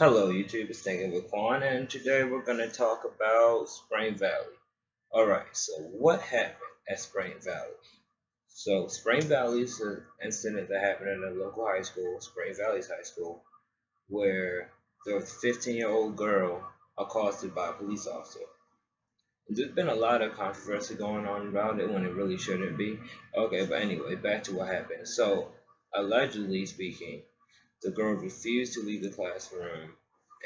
Hello YouTube, it's Thinking with Quan, and today we're going to talk about Spring Valley. Alright, so what happened at Spring Valley? So Spring Valley is an incident that happened in a local high school, Spring Valley's high school, where there was a 15-year-old girl accosted by a police officer. There's been a lot of controversy going on about it when it really shouldn't be. Okay, but anyway, back to what happened. So, allegedly speaking, the girl refused to leave the classroom,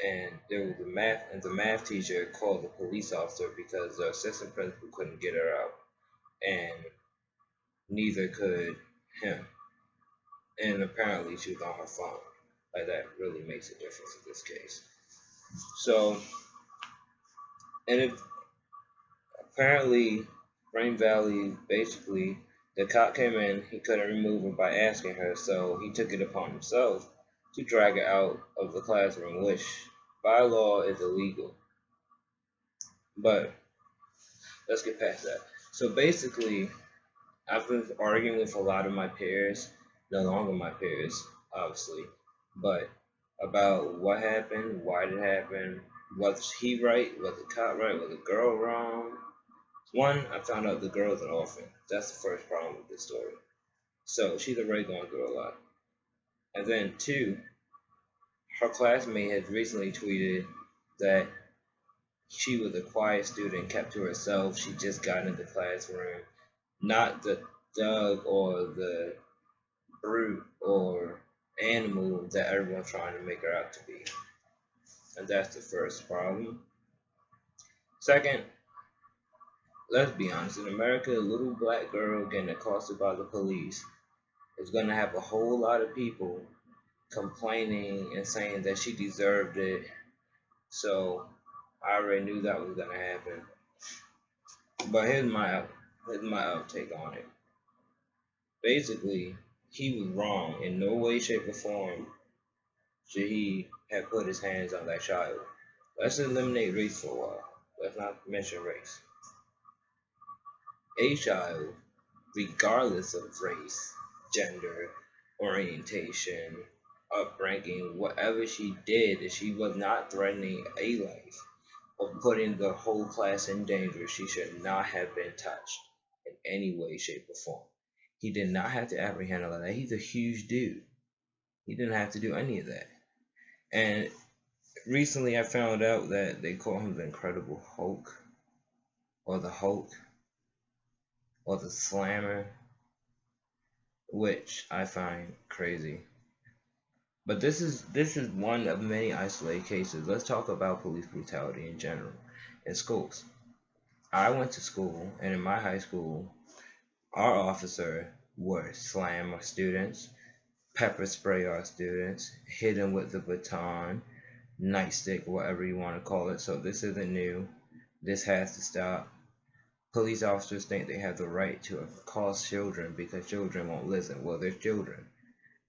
and there was the math teacher called the police officer because the assistant principal couldn't get her out, and neither could him. And apparently, she was on her phone. Like that really makes a difference in this case. So, and it apparently Spring Valley basically the cop came in, he couldn't remove her by asking her, so he took it upon himself to drag her out of the classroom, which by law is illegal. But let's get past that. So basically, I've been arguing with a lot of my peers, no longer my peers, obviously, but about what happened, why did it happen, was he right, was the cop right, was the girl wrong? One, I found out the girl's an orphan. That's the first problem with this story. So she's already going through a lot. And then two, her classmate has recently tweeted that she was a quiet student, kept to herself. She just got into the classroom, not the thug or the brute or animal that everyone's trying to make her out to be. And that's the first problem. Second, let's be honest, in America, a little black girl getting accosted by the police is going to have a whole lot of people complaining and saying that she deserved it. So I already knew that was going to happen. But here's my outtake on it. Basically, he was wrong. In no way, shape, or form should he have put his hands on that child. Let's eliminate race for a while. Let's not mention race. A child, regardless of race, gender, orientation, upbringing, whatever she did, if she was not threatening a life or putting the whole class in danger, she should not have been touched in any way, shape, or form. He did not have to apprehend her like that. He's a huge dude. He didn't have to do any of that. And recently I found out that they call him the Incredible Hulk, or the Hulk, or the Slammer, which I find crazy. But this is one of many isolated cases. Let's talk about police brutality in general in schools. I went to school, and in my high school, our officer would slam our students, pepper spray our students, hit them with the baton, nightstick, whatever you want to call it. So this isn't new. This has to stop. Police officers think they have the right to accost children because children won't listen. Well, they're children.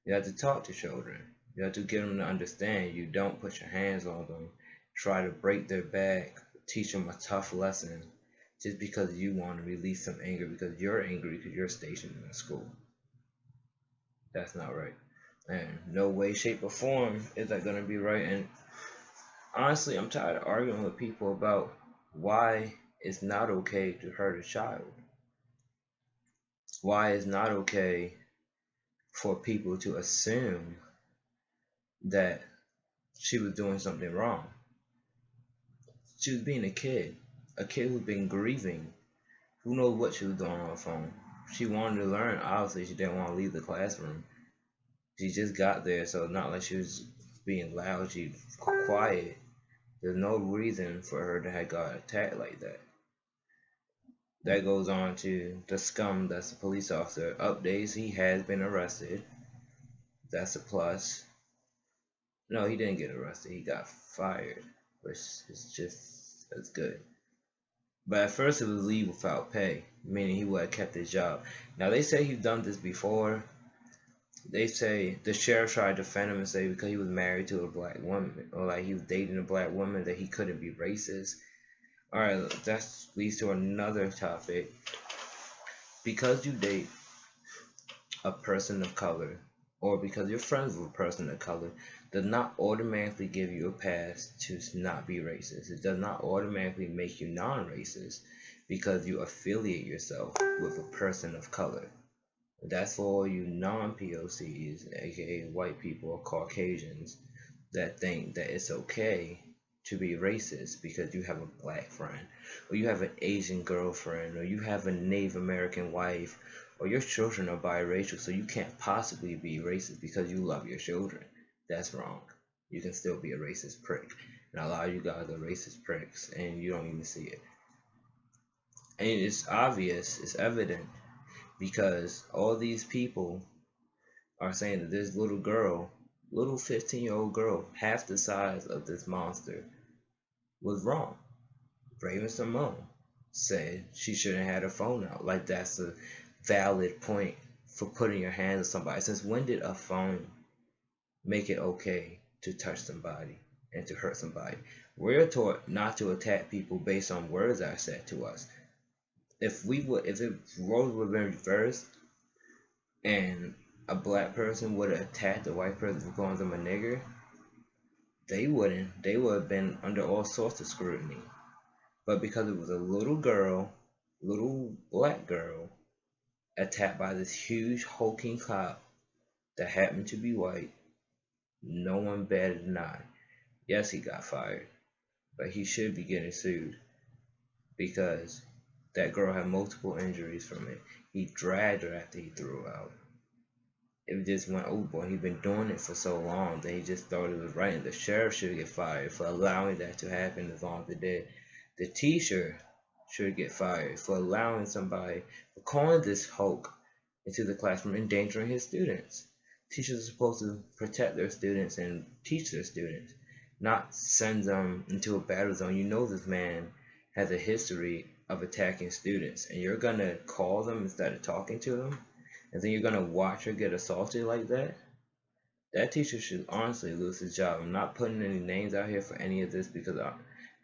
You have to talk to children. You have to get them to understand. You don't put your hands on them, try to break their back, teach them a tough lesson just because you want to release some anger because you're angry because you're stationed in a school. That's not right. And no way, shape, or form is that going to be right. And honestly, I'm tired of arguing with people about why it's not okay to hurt a child. Why it's not okay for people to assume that she was doing something wrong. She was being a kid who's been grieving. Who knows what she was doing on her phone? She wanted to learn. Obviously, she didn't want to leave the classroom. She just got there, so it's not like she was being loud. She was quiet. There's no reason for her to have got attacked like that. That goes on to the scum that's a police officer. Updates, he has been arrested. That's a plus. No, he didn't get arrested. He got fired, which is just as good. But at first it was leave without pay, meaning he would have kept his job. Now they say he's done this before. They say the sheriff tried to defend him and say because he was married to a black woman, or like he was dating a black woman, that he couldn't be racist. Alright, that leads to another topic. Because you date a person of color, or because you're friends with a person of color does not automatically give you a pass to not be racist. It does not automatically make you non-racist because you affiliate yourself with a person of color. That's for all you non-POCs, aka white people or Caucasians, that think that it's okay to be racist because you have a black friend, or you have an Asian girlfriend, or you have a Native American wife, or your children are biracial, so you can't possibly be racist because you love your children. That's wrong. You can still be a racist prick. And a lot of you guys are racist pricks, and you don't even see it. And it's obvious, it's evident, because all these people are saying that this little girl, little 15-year-old girl, half the size of this monster, was wrong. Raven-Symoné said she shouldn't have had her phone out. Like, that's a valid point for putting your hands on somebody. Since when did a phone make it okay to touch somebody and to hurt somebody? We're taught not to attack people based on words that are said to us. If it roles were reversed and a black person would have attacked a white person for calling them a nigger, they wouldn't. They would have been under all sorts of scrutiny. But because it was a little girl, little black girl, attacked by this huge hulking cop that happened to be white, no one batted an eye. Yes, he got fired, but he should be getting sued because that girl had multiple injuries from it. He dragged her after he threw her out. It just went overboard. He'd been doing it for so long that he just thought it was right, and the sheriff should get fired for allowing that to happen as long as it did. The teacher should get fired for allowing somebody, for calling this Hulk into the classroom, endangering his students. Teachers are supposed to protect their students and teach their students, not send them into a battle zone. You know this man has a history of attacking students, and you're gonna call them instead of talking to them, and then you're gonna watch her get assaulted like that? That teacher should honestly lose his job. I'm not putting any names out here for any of this because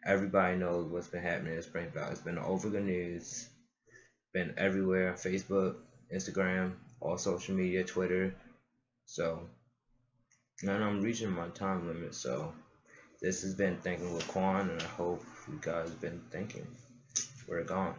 everybody knows what's been happening in Spring Valley. It's been all over the news, been everywhere, Facebook, Instagram, all social media, Twitter. So, and I'm reaching my time limit. So, this has been Thinking with Quan, and I hope you guys have been thinking. We're gone.